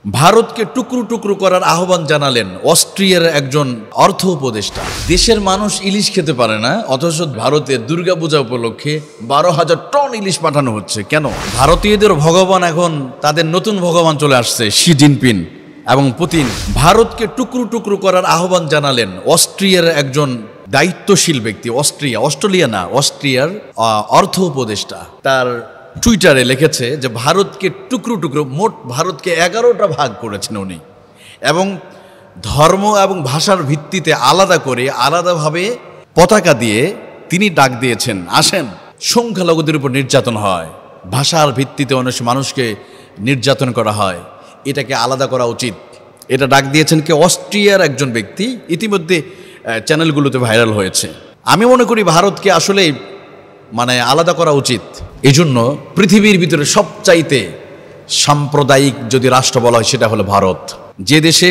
ভারতকে টুকরো টুকরো করার আহ্বান জানালেন অস্ট্রিয়ার একজন অর্থ উপদেষ্টা। দেশের মানুষ ইলিশ খেতে পারে না, অথচ ভারতের দুর্গাপূজা উপলক্ষে 12,000 টন ইলিশ পাঠানো হচ্ছে। কেন? ভারতীয়দের ভগবান এখন তাদের নতুন ভগবান চলে আসছে, শি জিনপিং এবং পুতিন। ভারতকে টুকরো টুকরো করার আহ্বান জানালেন অস্ট্রিয়ার একজন দায়িত্বশীল ব্যক্তি। অস্ট্রিয়ার অর্থ উপদেষ্টা তার টুইটারে লিখেছে যে ভারতকে টুকরো টুকরো, মোট ভারতকে 11টা ভাগ করেছেন উনি, এবং ধর্ম এবং ভাষার ভিত্তিতে আলাদা করে আলাদাভাবে পতাকা দিয়ে তিনি ডাক দিয়েছেন, আসেন সংখ্যালঘুদের উপর নির্যাতন হয়, ভাষার ভিত্তিতে অনেক মানুষকে নির্যাতন করা হয়, এটাকে আলাদা করা উচিত। এটা ডাক দিয়েছেন কে? অস্ট্রিয়ার একজন ব্যক্তি। ইতিমধ্যে চ্যানেলগুলোতে ভাইরাল হয়েছে। আমি মনে করি ভারতকে আসলে আলাদা করা উচিত। এজন্য পৃথিবীর ভিতরে সবচাইতে সাম্প্রদায়িক যদি রাষ্ট্র বলা হয় সেটা হলো ভারত। যে দেশে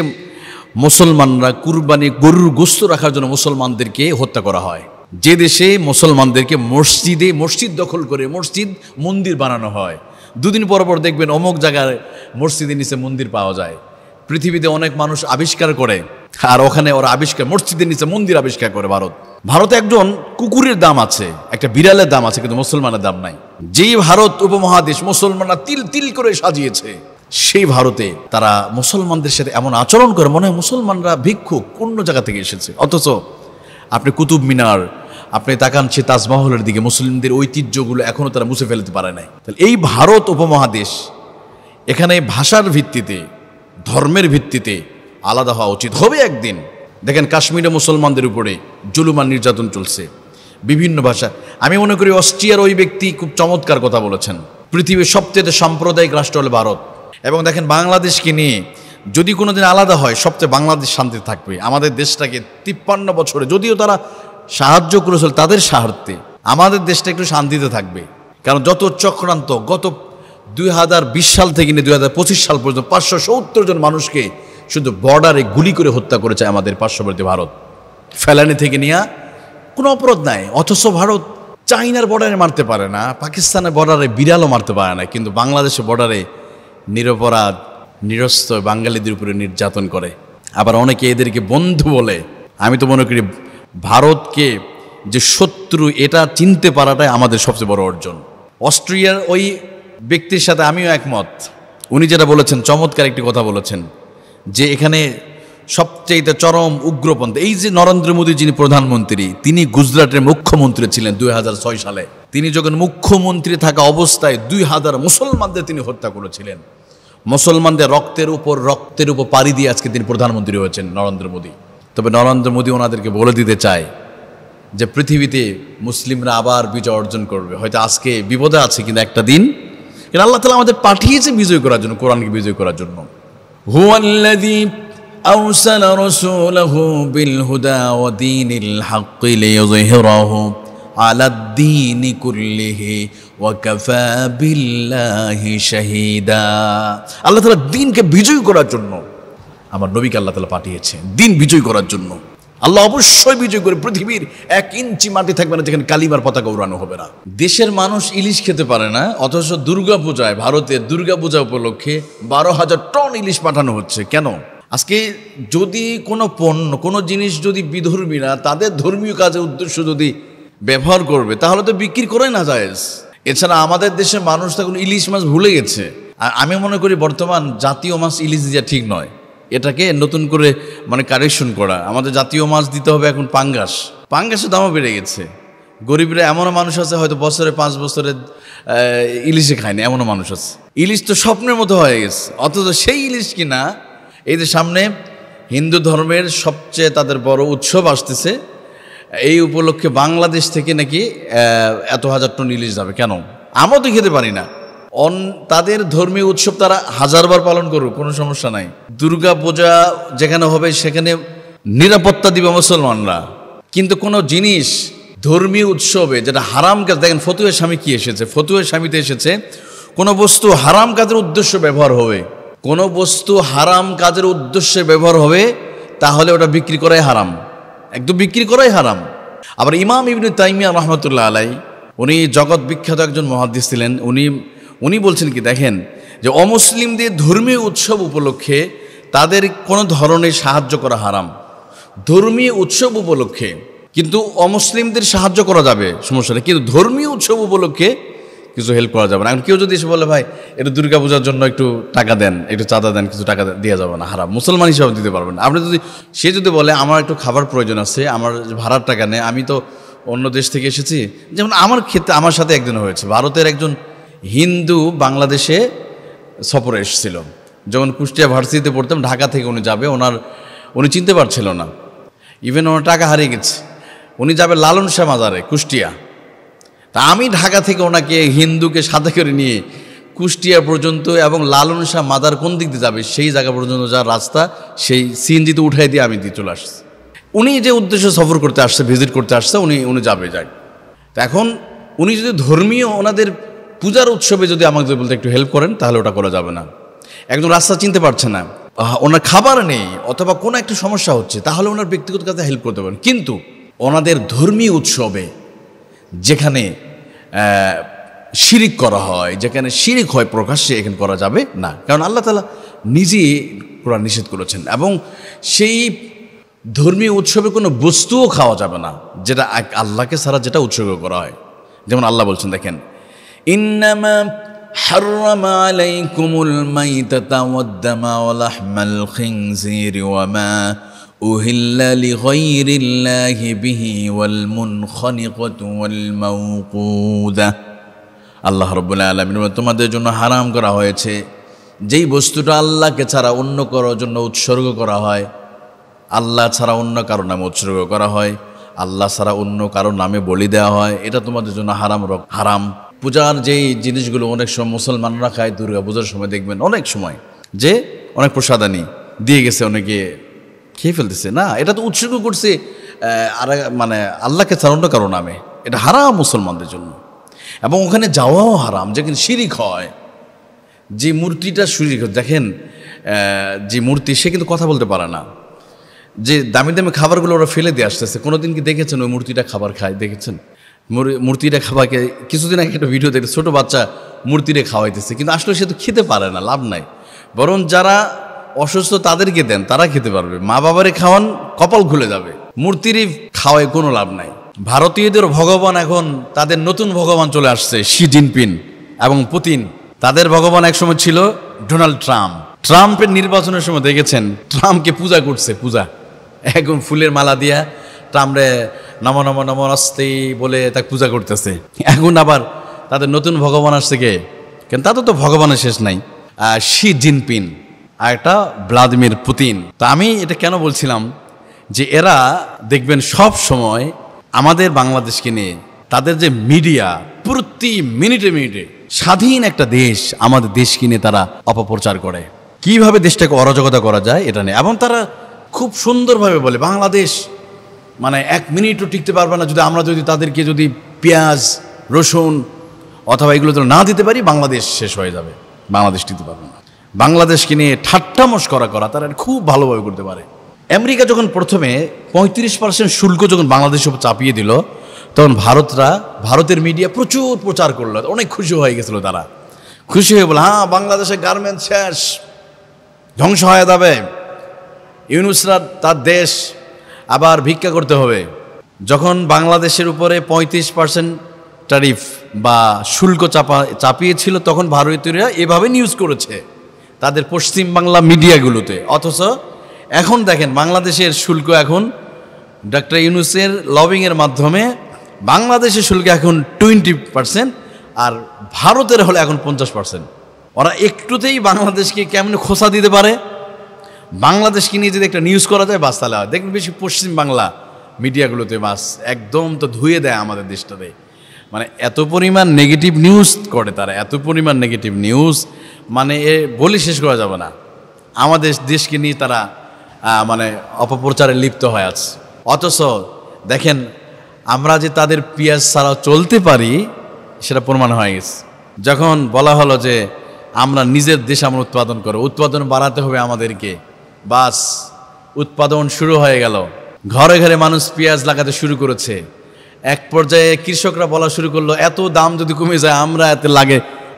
মুসলমানরা কুরবানি গরুর গোশত রাখার জন্য মুসলমানদেরকে হত্যা করা হয়, যে দেশে মুসলমানদেরকে মসজিদ দখল করে মন্দির বানানো হয়, দুদিন পর পর দেখবেন অমুক জায়গায় মসজিদের নিচে মন্দির পাওয়া যায়। পৃথিবীতে অনেক মানুষ আবিষ্কার করে, আর ওখানে ওরা মসজিদের নিচে মন্দির আবিষ্কার করে। ভারতে একজন কুকুরের দাম আছে, একটা বিড়ালের দাম আছে, কিন্তু মুসলমানের দাম নাই। যেই ভারত উপমহাদেশ মুসলমানরা তিল তিল করে সাজিয়েছে, সেই ভারতে তারা মুসলমানদের সাথে এমন আচরণ করে মনে হয় মুসলমানরা ভিক্ষুক, অন্য জায়গা থেকে এসেছে। অথচ আপনি কুতুব মিনার, আপনি তাকান সে তাজমহলের দিকে, মুসলিমদের ঐতিহ্যগুলো এখনো তারা মুছে ফেলতে পারে নাই। তাহলে এই ভারত উপমহাদেশ, এখানে ভাষার ভিত্তিতে, ধর্মের ভিত্তিতে আলাদা হওয়া উচিত হবে একদিন। দেখেন কাশ্মীরে মুসলমানদের উপরে জুলুম আর নির্যাতন চলছে, বিভিন্ন ভাষা। আমি মনে করি অস্ট্রিয়ার ওই ব্যক্তি খুব চমৎকার কথা বলেছেন। পৃথিবীর সবচেয়ে সাম্প্রদায়িক রাষ্ট্র হলো ভারত, এবং দেখেন বাংলাদেশকে নিয়ে যদি কোনোদিন আলাদা হয়, সবচেয়ে বাংলাদেশ শান্তি থাকবে। আমাদের দেশটাকে 53 বছরে যদিও তারা সাহায্য করেছিল তাদের স্বার্থে, আমাদের দেশটা একটু শান্তিতে থাকবে। কারণ যত চক্রান্ত, গত 2020 সাল থেকে নিয়ে 2025 সাল পর্যন্ত 570 জন মানুষকে শুধু বর্ডারে গুলি করে হত্যা করেছে আমাদের পার্শ্ববর্তী ভারত। ফেলানি থেকে নিয়ে কোনো অপরাধ নাই, অথচ ভারত চাইনার বর্ডারে মারতে পারে না, পাকিস্তানের বর্ডারে বিড়ালও মারতে পারে না, কিন্তু বাংলাদেশের বর্ডারে নিরপরাধ নিরস্ত বাঙালিদের উপরে নির্যাতন করে। আবার অনেকে এদেরকে বন্ধু বলে। আমি তো মনে করি ভারতকে যে শত্রু এটা চিনতে পারাটাই আমাদের সবচেয়ে বড় অর্জন। অস্ট্রিয়ার ওই ব্যক্তির সাথে আমিও একমত। উনি যেটা বলেছেন, চমৎকার একটি কথা বলেছেন, যে এখানে সবচেয়ে চরম উগ্রপন্থী, এই যে নরেন্দ্র মোদী যিনি প্রধানমন্ত্রী, তিনি গুজরাটের মুখ্যমন্ত্রী ছিলেন 2006 সালে। তিনি যখন মুখ্যমন্ত্রী থাকা অবস্থায় 2000 মুসলমানদের তিনি হত্যা করেছিলেন। মুসলমানদের রক্তের উপর পাড়ি দিয়ে আজকে তিনি প্রধানমন্ত্রী হয়েছেন নরেন্দ্র মোদী। তবে নরেন্দ্র মোদী ওনাদেরকে বলে দিতে চায় যে পৃথিবীতে মুসলিমরা আবার বিজয় অর্জন করবে। হয়তো আজকে বিপদে আছে, কিন্তু একটা দিন আল্লাহ তাআলা আমাদের পাঠিয়েছে বিজয় করার জন্য, কোরআনকে বিজয় করার জন্য। হুয়াল্লাযী আরসালা রাসূলাহু বিল হুদা ওয়া দীনিল হাক্কি লিইয়ুযহিরাহু আলাদ-দীনি কুল্লিহি ওয়া কাফা বিল্লাহি শাহীদা। আল্লাহ তাআলা দ্বীনকে বিজয় করার জন্য আমার নবীকে আল্লাহ তাআলা পাঠিয়েছে, দ্বীন বিজয় করার জন্য। আল্লাহ অবশ্যই বিজয় করে পৃথিবীর 1 ইঞ্চি মাটি থাকবে না যেখানে কালিমার পতাকা উড়ানো হবে না। দেশের মানুষ ইলিশ খেতে পারে না, অথচ দুর্গাপূজায়, ভারতের দুর্গাপূজা উপলক্ষে 12,000 টন ইলিশ পাঠানো হচ্ছে। কেন? আজকে যদি কোনো পণ্য, কোনো জিনিস যদি বিধর্মীরা তাদের ধর্মীয় কাজে উদ্দেশ্য যদি ব্যবহার করবে, তাহলে তো বিক্রি করে না জায়েজ। এছাড়া আমাদের দেশের মানুষ তখন ইলিশ মাছ ভুলে গেছে। আর আমি মনে করি বর্তমান জাতীয় মাছ ইলিশ দেওয়া ঠিক নয়, এটাকে নতুন করে কারেকশন করা। আমাদের জাতীয় মাছ দিতে হবে এখন পাঙ্গাসের দামও বেড়ে গেছে। গরিবরা এমনও মানুষ আছে হয়তো বছরে 5 বছরে ইলিশে খায়নি, এমনও মানুষ আছে। ইলিশ তো স্বপ্নের মতো হয়ে গেছে, অথচ সেই ইলিশ কিনা এই যে সামনে হিন্দু ধর্মের সবচেয়ে তাদের বড় উৎসব আসতেছে, এই উপলক্ষে বাংলাদেশ থেকে নাকি এত 1000 টন ইলিশ যাবে। কেন? আমরা তো খেতে পারি না। তাদের ধর্মীয় উৎসব তারা 1000 বার পালন করুক, কোনো সমস্যা নাই। দুর্গা পূজা যেখানে হবে সেখানে নিরাপত্তা দিবে মুসলমানরা, কিন্তু কোনো জিনিস ধর্মীয় উৎসবে যেটা হারাম কাজ, দেখেন ফতুয়া স্বামী কি এসেছে, ফতুয়া স্বামীতে এসেছে কোনো বস্তু হারাম কাজের উদ্দেশ্যে ব্যবহার হবে, কোনো বস্তু হারাম কাজের উদ্দেশ্যে ব্যবহার হবে, তাহলে ওটা বিক্রি করাই হারাম, একদম বিক্রি করাই হারাম। আবার ইমাম ইবনে তাইমিয়া রাহমাতুল্লাহ আলাইহি, উনি জগৎ বিখ্যাত একজন মুহাদ্দিস ছিলেন। উনি বলছেন কি, দেখেন যে অমুসলিমদের ধর্মীয় উৎসব উপলক্ষে তাদের কোনো ধরনের সাহায্য করা হারাম। ধর্মীয় উৎসব উপলক্ষে কিন্তু অমুসলিমদের সাহায্য করা যাবে, সমস্যা নেই, কিন্তু ধর্মীয় উৎসব উপলক্ষে কিছু হেল্প করা যাবে না। এখন কেউ যদি এসে বলে ভাই একটু দুর্গা পূজার জন্য একটু টাকা দেন, একটু চাঁদা দেন, কিছু টাকা দেওয়া যাবে না, হারাম। মুসলমান হিসাবে দিতে পারবেন। আপনি যদি সে যদি বলে আমার একটু খাবার প্রয়োজন আছে, আমার ভাড়ার টাকা নেই, আমি তো অন্য দেশ থেকে এসেছি, যেমন আমার ক্ষেত্রে আমার সাথে একদিন হয়েছে, ভারতের একজন হিন্দু বাংলাদেশে সফরে এসেছিল। যখন কুষ্টিয়া ভার্সিটিতে পড়তাম, ঢাকা থেকে উনি যাবে, উনি চিনতে পারছিল না, ইভেন ওনার টাকা হারিয়ে গেছে। উনি যাবে লালন শাহ মাজারে কুষ্টিয়া। তা আমি ঢাকা থেকে ওনাকে হিন্দুকে সাথে করে নিয়ে কুষ্টিয়া পর্যন্ত এবং লালন শাহ মাজার কোন দিক দিয়ে যাবে সেই জায়গা পর্যন্ত যার রাস্তা, সেই সিএনজিতে উঠাই দিয়ে আমি দিয়ে চলে আসছি। উনি যে উদ্দেশ্যে সফর করতে আসছে, ভিজিট করতে আসছে, উনি যাবে যাক। তো এখন উনি যদি ধর্মীয় ওনাদের পূজার উৎসবে যদি আমাকে বলতে একটু হেল্প করেন, তাহলে ওটা করা যাবে না। একজন রাস্তা চিনতে পারছে না, ওনার খাবার নেই, অথবা কোনো একটা সমস্যা হচ্ছে, তাহলে ওনার ব্যক্তিগত কাজে হেল্প করতে পারেন। কিন্তু ওনাদের ধর্মীয় উৎসবে যেখানে শিরিক করা হয়, যেখানে শিরিক হয় প্রকাশ্যে, এখানে করা যাবে না। কারণ আল্লাহ তাআলা নিজেই কোরআন নিষেধ করেছেন। এবং সেই ধর্মীয় উৎসবে কোনো বস্তুও খাওয়া যাবে না যেটা আল্লাহকে ছাড়া যেটা উৎসর্গ করা হয়। যেমন আল্লাহ বলছেন, দেখেন, ইন্নামা হাররামা আলাইকুমুল মাইতাতা ওয়াদ-দামা ওয়া লাহমাল খিনজিরি ওয়া মা উহিল্লা লিগাইরিল্লাহি বিহি ওয়াল মুনখানিকাতু ওয়াল মাওকুদা। আল্লাহ রাব্বুল আলামিন তোমাদের জন্য হারাম করা হয়েছে যেই বস্তুটা আল্লাহকে ছাড়া অন্য কারোর জন্য উৎসর্গ করা হয়, আল্লাহ ছাড়া অন্য কারো নামে উৎসর্গ করা হয়, আল্লাহ ছাড়া অন্য কারো নামে বলি দেওয়া হয়, এটা তোমাদের জন্য হারাম। পূজার যেই জিনিসগুলো অনেক সময় মুসলমানরা খায়, দুর্গা পূজার সময় দেখবেন অনেক সময় যে অনেক প্রসাদানি দিয়ে গেছে, অনেকে খেয়ে ফেলতেছে, না, এটা তো উৎসর্গ করছে আর মানে আল্লাহকে ছাড়া অন্য কারো নামে, এটা হারাম মুসলমানদের জন্য। এবং ওখানে যাওয়াও হারাম, যেখানে শিরিক হয়, যে মূর্তিটা শিরিক হয়। দেখেন, যে মূর্তি, সে কিন্তু কথা বলতে পারে না, যে দামি দামি খাবারগুলো ওরা ফেলে দিয়ে আসতেছে। কোনোদিন কি দেখেছেন ওই মূর্তিটা খাবার খায়? দেখেছেন মূর্তিটা খাবারকে? কিছুদিন আগে একটা ভিডিও দেখে ছোটো বাচ্চা মূর্তিরে খাওয়াইতেছে, কিন্তু আসলে সে তো খেতে পারে না, লাভ নাই। বরং যারা অসুস্থ তাদেরকে দেন, তারা খেতে পারবে। মা বাবারে খাওয়ান, কপাল খুলে যাবে। মূর্তিরই খাওয়ায় কোনো লাভ নাই। ভারতীয়দের ভগবান এখন তাদের নতুন ভগবান চলে আসছে, শি জিনপিং এবং পুতিন। তাদের ভগবান একসময় ছিল ডোনাল্ড ট্রাম্প। ট্রাম্পের নির্বাচনের সময় দেখেছেন ট্রাম্পকে পূজা করছে, পূজা একদম ফুলের মালা দিয়া ট্রাম্পরে নমো নমো নমস্তে বলে তাকে পূজা করতেছে। এখন আবার তাদের নতুন ভগবান আসছে কে? কেন তাদের তো ভগবানের শেষ নাই, শি জিনপিং আর একটা ভ্লাদিমির পুতিন। তা আমি এটা কেন বলছিলাম যে এরা দেখবেন সব সময় আমাদের বাংলাদেশকে নিয়ে তাদের যে মিডিয়া, প্রতি মিনিটে মিনিটে স্বাধীন একটা দেশ, আমাদের দেশকে নিয়ে তারা অপপ্রচার করে, কিভাবে দেশটাকে অরাজকতা করা যায় এটা নিয়ে। এবং তারা খুব সুন্দরভাবে বলে বাংলাদেশ মানে এক মিনিটও টিকতে পারবে না যদি তাদেরকে যদি পেঁয়াজ রসুন অথবা এগুলো তো না দিতে পারি, বাংলাদেশ শেষ হয়ে যাবে, বাংলাদেশ টিকতে পারবে না। বাংলাদেশকে নিয়ে ঠাট্টা মশকরা করা তারা খুব ভালোভাবে করতে পারে। আমেরিকা যখন প্রথমে 35% শুল্ক যখন বাংলাদেশের উপর চাপিয়ে দিল, তখন ভারতের মিডিয়া প্রচুর প্রচার করলো, অনেক খুশি হয়ে গেছিল। তারা খুশি হয়ে বলে, হ্যাঁ, বাংলাদেশের গার্মেন্টস শেষ, ধ্বংস হয়ে যাবে, ইউনুসরা তার দেশ আবার ভিক্ষা করতে হবে। যখন বাংলাদেশের উপরে 35% ট্যারিফ বা শুল্ক চাপিয়েছিল, তখন ভারতীয়রা এভাবে নিউজ করেছে তাদের পশ্চিম বাংলা মিডিয়াগুলোতে। অথচ এখন দেখেন বাংলাদেশের শুল্ক এখন ডক্টর ইউনুসের লবিংয়ের মাধ্যমে বাংলাদেশের শুল্ক এখন 20%, আর ভারতের হলে এখন 50%। ওরা একটুতেই বাংলাদেশকে কেমন খোসা দিতে পারে। বাংলাদেশকে নিয়ে যদি একটা নিউজ করা যায়, বাস তাহলে হয়। দেখবেন বেশি পশ্চিম বাংলা মিডিয়াগুলোতে বাস একদম তো ধুয়ে দেয় আমাদের দেশটাতে। মানে এত পরিমাণ নেগেটিভ নিউজ করে তারা, এত পরিমাণ নেগেটিভ নিউজ, মানে বলে শেষ করা যাবে না। আমাদের দেশকে নিয়ে তারা মানে অপপ্রচারে লিপ্ত হয়ে আছে। অথচ দেখেন আমরা যে তাদের পেঁয়াজ ছাড়াও চলতে পারি সেটা প্রমাণ হয়ে গেছে। যখন বলা হলো যে আমরা নিজের দেশে আমরা উৎপাদন বাড়াতে হবে আমাদেরকে, বাস উৎপাদন শুরু হয়ে গেল। ঘরে ঘরে মানুষ পেঁয়াজ লাগাতে শুরু করেছে। এক পর্যায়ে কৃষকরা বলা শুরু করলো, এত দাম যদি কমে যায় আমরা এত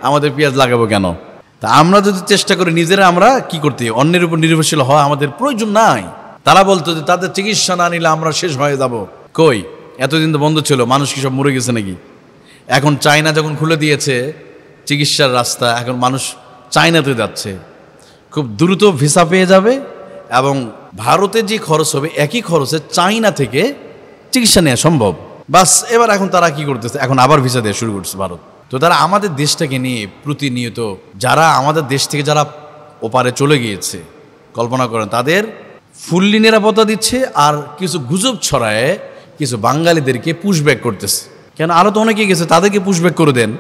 আমাদের পেঁয়াজ লাগাবো কেন? তা আমরা যদি চেষ্টা করি নিজেরা আমরা কি করতে অন্যের উপর নির্ভরশীল হওয়া আমাদের প্রয়োজন নাই। তারা বলতো যে তাদের চিকিৎসা না নিলে আমরা শেষ হয়ে যাব। কই, এতদিন তো বন্ধ ছিল, মানুষ কি সব মরে গেছে নাকি? এখন চায়না যখন খুলে দিয়েছে চিকিৎসার রাস্তা, এখন মানুষ চায়নাতে যাচ্ছে, খুব দ্রুত ভিসা পেয়ে যাবে এবং ভারতে যে খরচ হবে একই খরচে চায়না থেকে চিকিৎসা নেওয়া সম্ভব। বাস এবার এখন তারা কি করতেছে, এখন আবার ভিসা দেওয়া শুরু করছে ভারত। তো তারা আমাদের দেশটাকে নিয়ে প্রতিনিয়ত, যারা আমাদের দেশ থেকে যারা ওপারে চলে গিয়েছে, কল্পনা করেন তাদের ফুল্লি নিরাপত্তা দিচ্ছে আর কিছু গুজব ছড়ায় কিছু বাঙালিদেরকে পুশব্যাক করতেছে। কেন, আরও তো অনেকে গেছে, তাদেরকে পুশব্যাক করে দেন।